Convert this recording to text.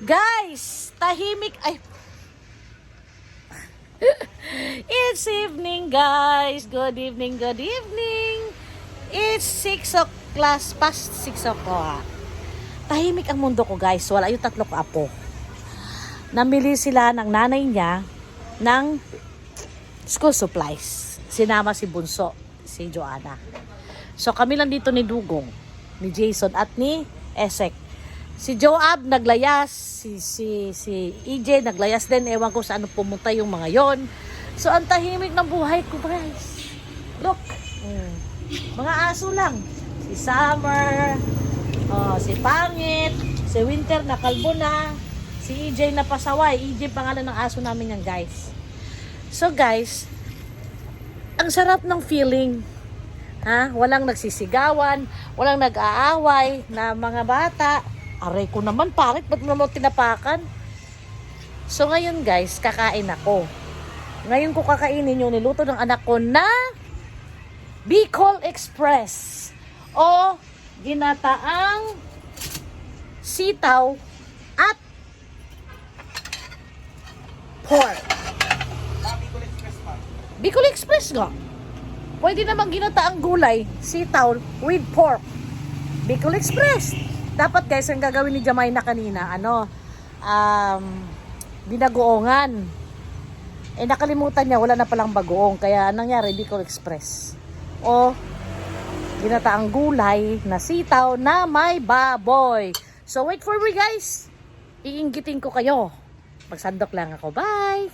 Guys, tahimik ay It's evening, guys. Good evening, good evening. It's 6 o'clock, past 6 o'clock. Tahimik ang mundo ko, guys. Wala yung 3 ko apo. Namili sila ng nanay niya ng school supplies. Sinama si Bunso, si Joanna. So kami lang dito ni Dugong, ni Jason at ni Esek. Si Joab naglayas, si EJ naglayas din. Ewan ko saan pumunta yung mga yon. So ang tahimik ng buhay ko, guys. Look, mga aso lang. Si Summer, si Pangit, si Winter na kalbo na, si EJ na pasaway. EJ pangalan ng aso namin yan, guys. So guys, ang sarap ng feeling. Walang nagsisigawan, walang nag-aaway na mga bata. Aray ko naman, bakit? Ba't mo naman tinapakan? So ngayon, guys, kakain ako. Ngayon ko kakainin yung niluto ng anak ko na Bicol Express o ginataang sitaw at pork. Bicol Express nga. Pwede naman ginataang gulay, sitaw with pork. Bicol Express. Dapat, guys, ang gagawin ni Jamaina kanina, binagoongan. Nakalimutan niya, wala na palang bagoong. Kaya nangyari, Bicol Express. O ginataang gulay na sitaw na may baboy. So, wait for me, guys. Iinggitin ko kayo. Magsandok lang ako. Bye!